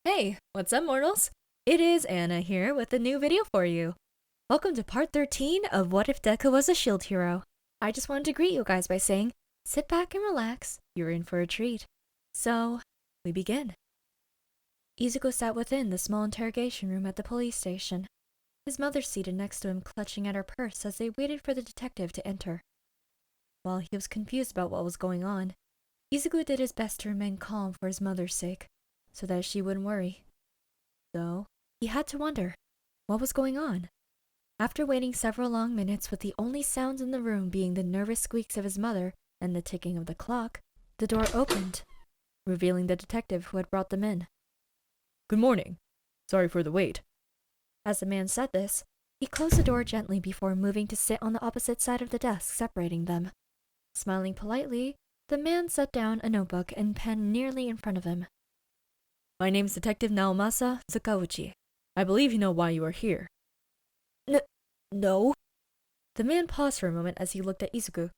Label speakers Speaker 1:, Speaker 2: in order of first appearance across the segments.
Speaker 1: Hey, what's up, mortals? It is Anna here with a new video for you. Welcome to part 13 of What If Deku Was a Shield Hero. I just wanted to greet you guys by saying, sit back and relax, you're in for a treat. So, we begin. Izuku sat within the small interrogation room at the police station. His mother seated next to him, clutching at her purse as they waited for the detective to enter. While he was confused about what was going on, Izuku did his best to remain calm for his mother's sake, so that she wouldn't worry. Though, he had to wonder, what was going on? After waiting several long minutes with the only sounds in the room being the nervous squeaks of his mother and the ticking of the clock, the door opened, revealing the detective who had brought them in. "Good morning. Sorry for the wait." As the man said this, he closed the door gently before moving to sit on the opposite side of the desk separating them. Smiling politely, the man set down a notebook and pen nearly in front of him. "My name's Detective Naomasa Zakauchi. I believe you know why you are here." No. The man paused for a moment as he looked at Izuku.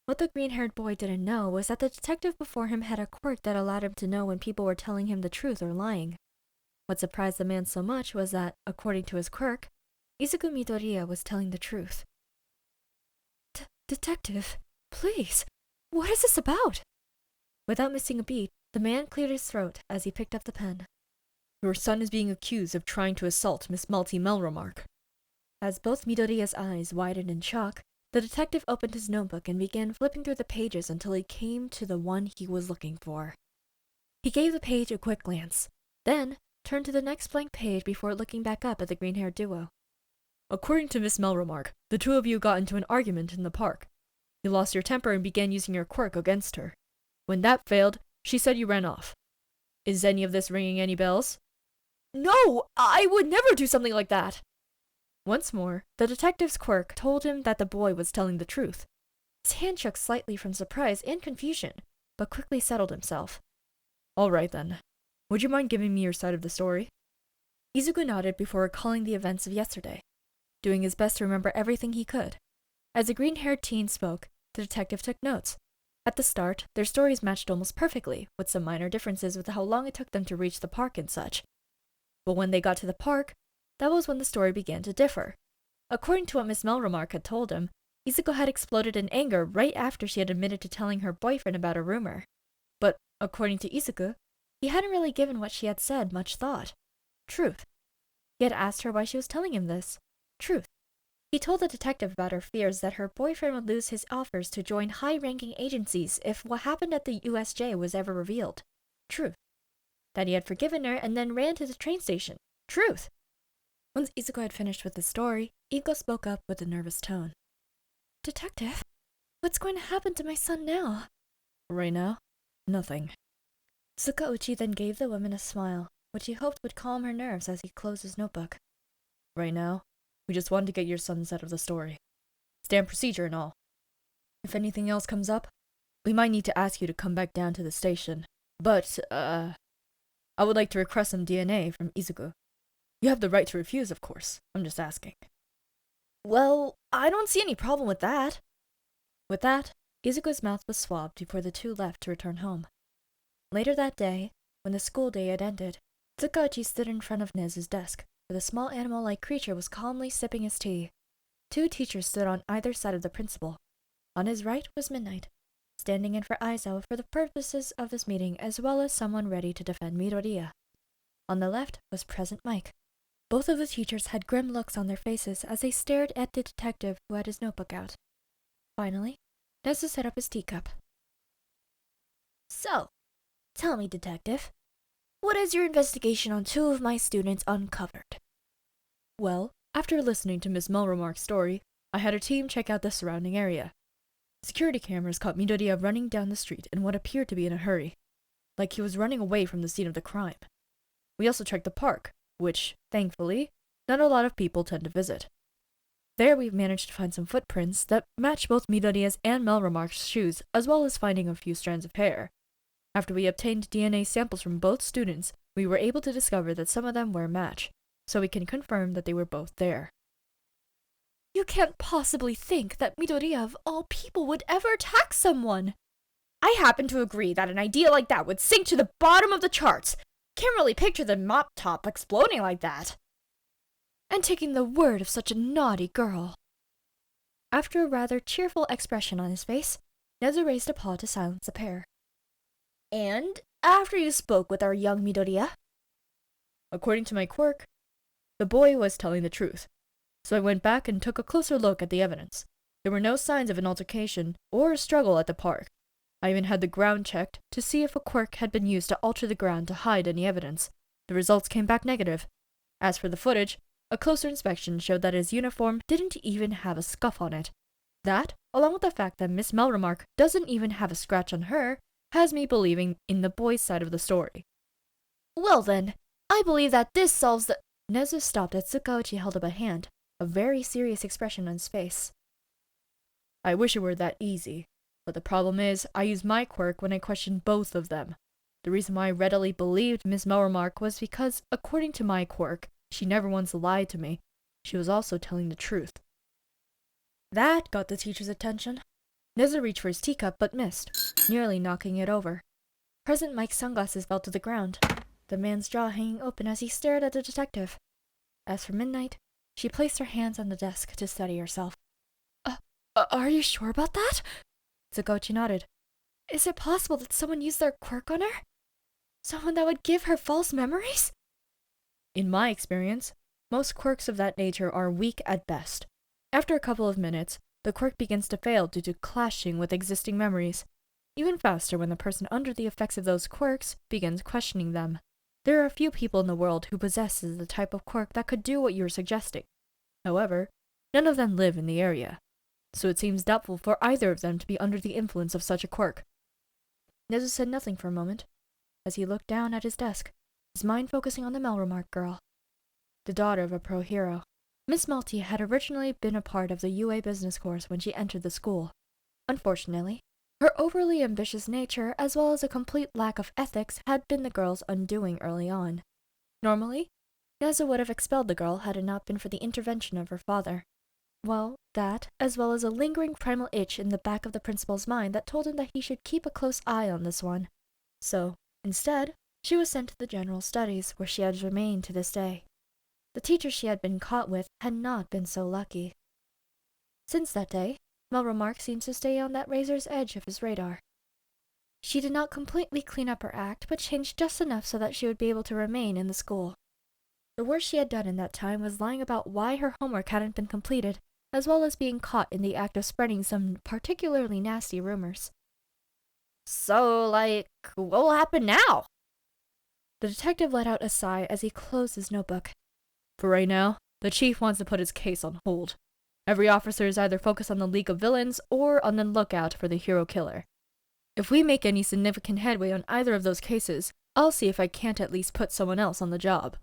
Speaker 1: What the green-haired boy didn't know was that the detective before him had a quirk that allowed him to know when people were telling him the truth or lying. What surprised the man so much was that, according to his quirk, Izuku Midoriya was telling the truth. Detective, please, what is this about?" Without missing a beat, the man cleared his throat as he picked up the pen. "Your son is being accused of trying to assault Miss Malty Melremark." As both Midoriya's eyes widened in shock, the detective opened his notebook and began flipping through the pages until he came to the one he was looking for. He gave the page a quick glance, then turned to the next blank page before looking back up at the green-haired duo. "According to Miss Melremark, the two of you got into an argument in the park. You lost your temper and began using your quirk against her. When that failed, she said you ran off. Is any of this ringing any bells?" "No, I would never do something like that." Once more, the detective's quirk told him that the boy was telling the truth. His hand shook slightly from surprise and confusion, but quickly settled himself. "All right then. Would you mind giving me your side of the story?" Izuku nodded before recalling the events of yesterday, doing his best to remember everything he could. As the green-haired teen spoke, the detective took notes. At the start, their stories matched almost perfectly, with some minor differences with how long it took them to reach the park and such. But when they got to the park, that was when the story began to differ. According to what Miss Melremark had told him, Izuku had exploded in anger right after she had admitted to telling her boyfriend about a rumor. But, according to Izuku, he hadn't really given what she had said much thought. Truth. He had asked her why she was telling him this. Truth. He told the detective about her fears that her boyfriend would lose his offers to join high-ranking agencies if what happened at the USJ was ever revealed. Truth. That he had forgiven her and then ran to the train station. Truth. Once Izuku had finished with the story, Iko spoke up with a nervous tone. "Detective, what's going to happen to my son now?" "Right now? Nothing." Zakauchi then gave the woman a smile, which he hoped would calm her nerves as he closed his notebook. "Right now, we just wanted to get your son's side of the story. Standard procedure and all. If anything else comes up, we might need to ask you to come back down to the station. But, I would like to request some DNA from Izuku. You have the right to refuse, of course. I'm just asking." "Well, I don't see any problem with that." With that, Izuku's mouth was swabbed before the two left to return home. Later that day, when the school day had ended, Zakauchi stood in front of Nez's desk, where the small animal-like creature was calmly sipping his tea. Two teachers stood on either side of the principal. On his right was Midnight, standing in for Aizawa for the purposes of this meeting as well as someone ready to defend Midoriya. On the left was Present Mike. Both of the teachers had grim looks on their faces as they stared at the detective who had his notebook out. Finally, Nezu set up his teacup. "So, tell me, detective, what has your investigation on two of my students uncovered?" "Well, after listening to Miss Melremark's story, I had a team check out the surrounding area. Security cameras caught Midoriya running down the street in what appeared to be in a hurry, like he was running away from the scene of the crime. We also checked the park, which, thankfully, not a lot of people tend to visit. There we've managed to find some footprints that match both Midoriya's and Melremark's shoes, as well as finding a few strands of hair. After we obtained DNA samples from both students, we were able to discover that some of them were a match, so we can confirm that they were both there." "You can't possibly think that Midoriya of all people would ever attack someone." "I happen to agree that an idea like that would sink to the bottom of the charts. Can't really picture the mop top exploding like that. And taking the word of such a naughty girl. After a rather cheerful expression on his face, Nezu raised a paw to silence the pair. And after you spoke with our young Midoriya? According to my quirk, the boy was telling the truth, so I went back and took a closer look at the evidence. There were no signs of an altercation or a struggle at the park. I even had the ground checked to see if a quirk had been used to alter the ground to hide any evidence. The results came back negative. As for the footage, a closer inspection showed that his uniform didn't even have a scuff on it. That, along with the fact that Miss Melremark doesn't even have a scratch on her, has me believing in the boy's side of the story. Well then, I believe that this solves the— Nezu stopped as Tsukauchi held up a hand, a very serious expression on his face. I wish it were that easy, but the problem is I used my quirk when I questioned both of them. The reason why I readily believed Miss Melremark was because, according to my quirk, she never once lied to me. She was also telling the truth. That got the teacher's attention. Nezu reached for his teacup but missed, nearly knocking it over. President Mike's sunglasses fell to the ground, the man's jaw hanging open as he stared at the detective. As for Midnight, she placed her hands on the desk to steady herself. Are you sure about that? Tsukauchi nodded. Is it possible that someone used their quirk on her? Someone that would give her false memories? In my experience, most quirks of that nature are weak at best. After a couple of minutes, the quirk begins to fail due to clashing with existing memories. Even faster when the person under the effects of those quirks begins questioning them. There are a few people in the world who possesses the type of quirk that could do what you're suggesting. However, none of them live in the area, so it seems doubtful for either of them to be under the influence of such a quirk. Nezu said nothing for a moment, as he looked down at his desk, his mind focusing on the Melremark girl, the daughter of a pro hero. Miss Malty had originally been a part of the UA business course when she entered the school. Unfortunately, her overly ambitious nature, as well as a complete lack of ethics, had been the girl's undoing early on. Normally, Nezu would have expelled the girl had it not been for the intervention of her father. Well, that, as well as a lingering primal itch in the back of the principal's mind that told him that he should keep a close eye on this one. So, instead, she was sent to the general studies, where she has remained to this day. The teacher she had been caught with had not been so lucky. Since that day, Melremark seems to stay on that razor's edge of his radar. She did not completely clean up her act, but changed just enough so that she would be able to remain in the school. The worst she had done in that time was lying about why her homework hadn't been completed, as well as being caught in the act of spreading some particularly nasty rumors. So, what will happen now? The detective let out a sigh as he closed his notebook. For right now, the chief wants to put his case on hold. Every officer is either focused on the League of Villains or on the lookout for the hero killer. If we make any significant headway on either of those cases, I'll see if I can't at least put someone else on the job.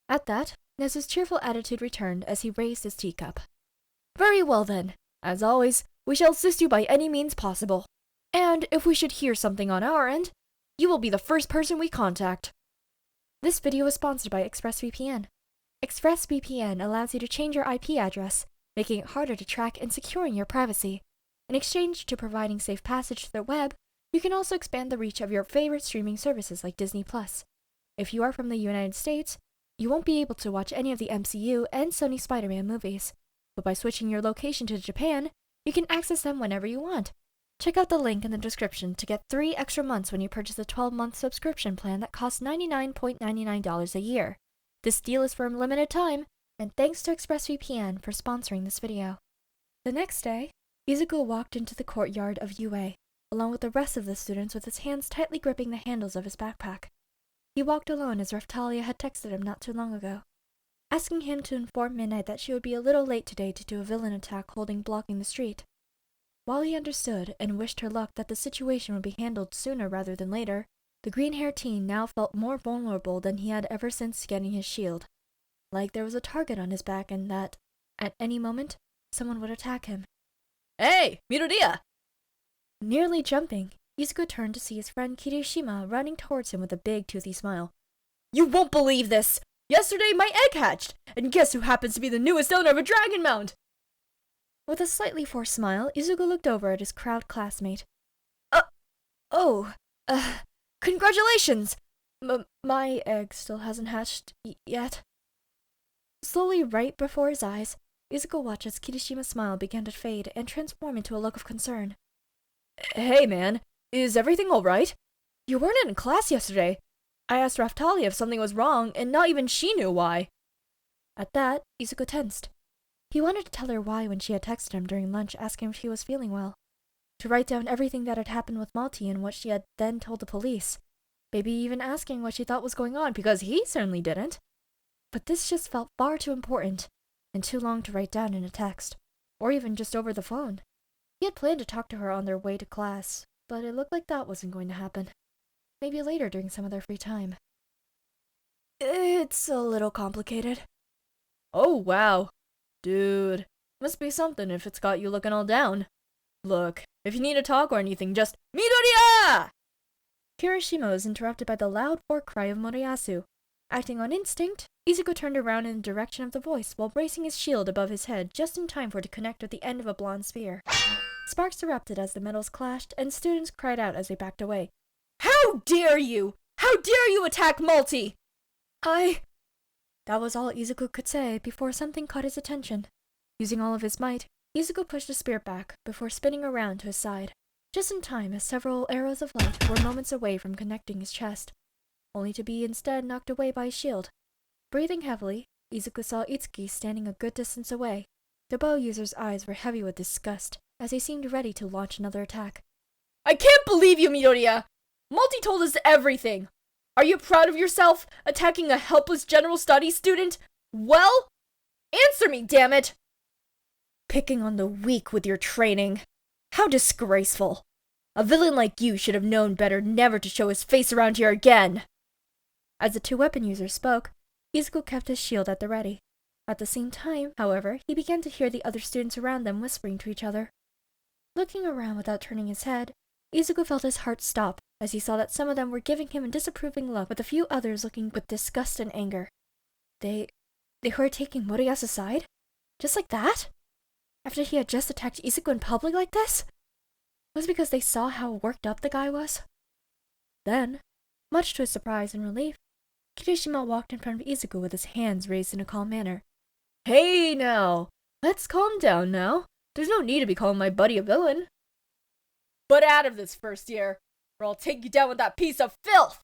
Speaker 1: At that, Nezu's cheerful attitude returned as he raised his teacup. Very well then. As always, we shall assist you by any means possible. And if we should hear something on our end, you will be the first person we contact. This video is sponsored by ExpressVPN. ExpressVPN allows you to change your IP address, making it harder to track and securing your privacy. In exchange to providing safe passage to the web, you can also expand the reach of your favorite streaming services like Disney+. If you are from the United States, you won't be able to watch any of the MCU and Sony Spider-Man movies, but by switching your location to Japan, you can access them whenever you want. Check out the link in the description to get 3 extra months when you purchase a 12-month subscription plan that costs $99.99 a year. This deal is for a limited time, and thanks to ExpressVPN for sponsoring this video. The next day, Izuku walked into the courtyard of UA, along with the rest of the students with his hands tightly gripping the handles of his backpack. He walked alone as Raphtalia had texted him not too long ago, asking him to inform Midnight that she would be a little late today due to a villain attack blocking the street. While he understood and wished her luck that the situation would be handled sooner rather than later, the green-haired teen now felt more vulnerable than he had ever since getting his shield. Like there was a target on his back and that, at any moment, someone would attack him. Hey, Midoriya! Nearly jumping, Izuku turned to see his friend Kirishima running towards him with a big toothy smile. You won't believe this! Yesterday my egg hatched, and guess who happens to be the newest owner of a dragon mount? With a slightly forced smile, Izuku looked over at his proud classmate. Congratulations! My egg still hasn't hatched yet. Slowly, right before his eyes, Izuku watched as Kirishima's smile began to fade and transform into a look of concern. Hey man, is everything alright? You weren't in class yesterday. I asked Raftalia if something was wrong, and not even she knew why. At that, Izuku tensed. He wanted to tell her why when she had texted him during lunch asking if she was feeling well. To write down everything that had happened with Malty and what she had then told the police. Maybe even asking what she thought was going on, because he certainly didn't. But this just felt far too important, and too long to write down in a text, or even just over the phone. He had planned to talk to her on their way to class, but it looked like that wasn't going to happen. Maybe later during some of their free time. It's a little complicated. Oh wow. Dude, must be something if it's got you looking all down. Look, if you need to talk or anything, just Midoriya! Kirishima was interrupted by the loud war cry of Moriyasu. Acting on instinct, Izuku turned around in the direction of the voice while bracing his shield above his head just in time for it to connect with the end of a blonde spear. Sparks erupted as the metals clashed, and students cried out as they backed away. How dare you! How dare you attack Malty! That was all Izuku could say before something caught his attention. Using all of his might, Izuku pushed the spear back before spinning around to his side, just in time as several arrows of light were moments away from connecting his chest, only to be instead knocked away by his shield. Breathing heavily, Izuku saw Itsuki standing a good distance away. The bow user's eyes were heavy with disgust as he seemed ready to launch another attack. I can't believe you, Midoriya! Malty told us everything! Are you proud of yourself, attacking a helpless general studies student? Well, answer me, damn it! Picking on the weak with your training. How disgraceful. A villain like you should have known better never to show his face around here again. As the two weapon users spoke, Izuku kept his shield at the ready. At the same time, however, he began to hear the other students around them whispering to each other. Looking around without turning his head, Izuku felt his heart stop as he saw that some of them were giving him a disapproving look, with a few others looking with disgust and anger. They were taking Moriyasa's side? Just like that? After he had just attacked Izuku in public like this? Was it because they saw how worked up the guy was? Then, much to his surprise and relief, Kirishima walked in front of Izuku with his hands raised in a calm manner. Hey now! Let's calm down now. There's no need to be calling my buddy a villain. But out of this first year, or I'll take you down with that piece of filth!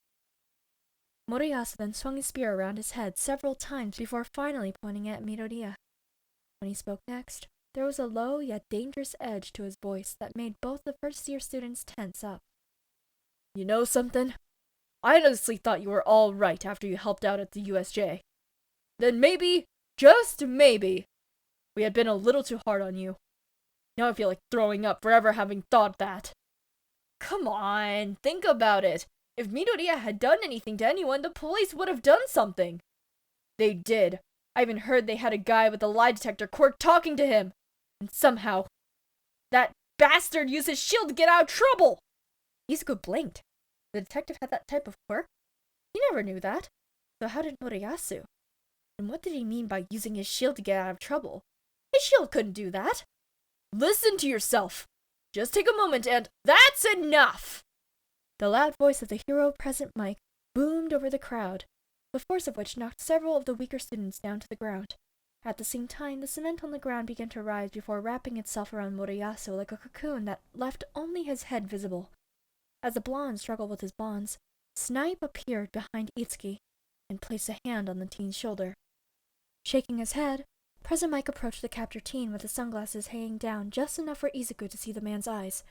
Speaker 1: Moriyasu then swung his spear around his head several times before finally pointing at Midoriya. When he spoke next, there was a low yet dangerous edge to his voice that made both the first-year students tense up. You know something? I honestly thought you were all right after you helped out at the USJ. Then maybe, just maybe, we had been a little too hard on you. Now I feel like throwing up for ever having thought that. Come on, think about it. If Midoriya had done anything to anyone, the police would have done something. They did. I even heard they had a guy with a lie detector quirk talking to him. And somehow, that bastard used his shield to get out of trouble! Izuku blinked. The detective had that type of quirk? He never knew that. So how did Moriyasu? And what did he mean by using his shield to get out of trouble? His shield couldn't do that. Listen to yourself. Just take a moment and that's enough! The loud voice of the hero present mic boomed over the crowd, the force of which knocked several of the weaker students down to the ground. At the same time, the cement on the ground began to rise before wrapping itself around Moriyasu like a cocoon that left only his head visible. As the blonde struggled with his bonds, Snipe appeared behind Itsuki and placed a hand on the teen's shoulder. Shaking his head, President Mike approached the captured teen with his sunglasses hanging down just enough for Izuku to see the man's eyes.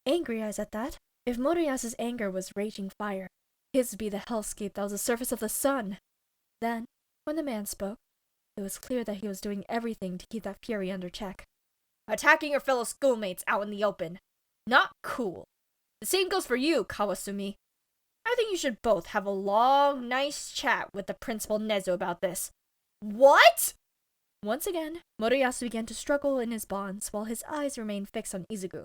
Speaker 1: Angry eyes at that. If Moriyasu's anger was raging fire, his would be the hellscape that was the surface of the sun. Then, when the man spoke, it was clear that he was doing everything to keep that fury under check. Attacking your fellow schoolmates out in the open. Not cool. The same goes for you, Kawasumi. I think you should both have a long, nice chat with the Principal Nezu about this. What? Once again, Moriyasu began to struggle in his bonds while his eyes remained fixed on Izuku.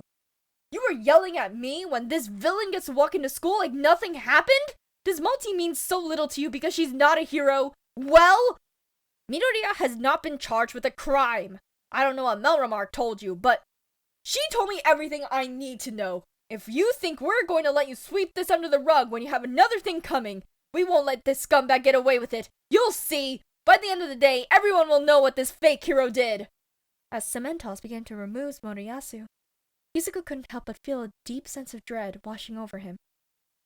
Speaker 1: You were yelling at me when this villain gets to walk into school like nothing happened? Does Malty mean so little to you because she's not a hero? Well, Midoriya has not been charged with a crime. I don't know what Melromark told you, but she told me everything I need to know. If you think we're going to let you sweep this under the rug when you have another thing coming, We won't let this scumbag get away with it. You'll see! By the end of the day, everyone will know what this fake hero did! As Cementos began to remove Moriyasu, Izuku couldn't help but feel a deep sense of dread washing over him,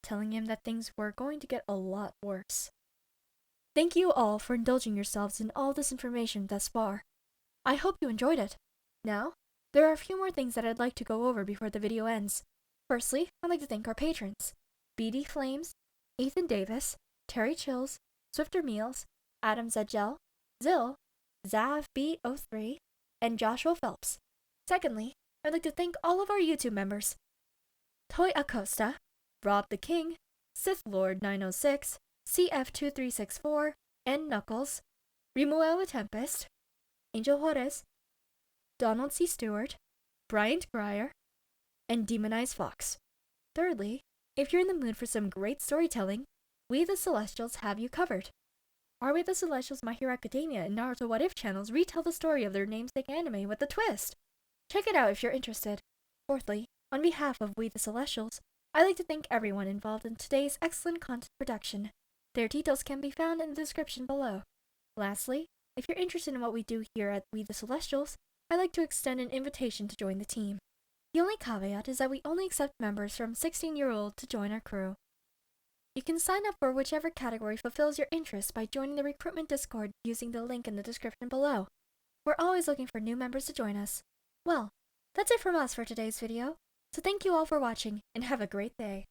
Speaker 1: telling him that things were going to get a lot worse. Thank you all for indulging yourselves in all this information thus far. I hope you enjoyed it. Now, there are a few more things that I'd like to go over before the video ends. Firstly, I'd like to thank our patrons, BD Flames, Ethan Davis, Terry Chills, Swifter Meals, Adam Zedgel, Zill, ZavB03, and Joshua Phelps. Secondly, I'd like to thank all of our YouTube members, Toy Acosta, Rob the King, Sith Lord 906, CF2364, N Knuckles, Rimuela Tempest, Angel Juarez, Donald C. Stewart, Bryant Grier, and Demonized Fox. Thirdly, if you're in the mood for some great storytelling, We the Celestials have you covered. Our We the Celestials My Hero Academia and Naruto What If channels retell the story of their namesake anime with a twist. Check it out if you're interested. Fourthly, on behalf of We the Celestials, I'd like to thank everyone involved in today's excellent content production. Their details can be found in the description below. Lastly, if you're interested in what we do here at We the Celestials, I'd like to extend an invitation to join the team. The only caveat is that we only accept members from 16-year-old to join our crew. You can sign up for whichever category fulfills your interest by joining the recruitment Discord using the link in the description below. We're always looking for new members to join us. Well, that's it from us for today's video, so thank you all for watching and have a great day.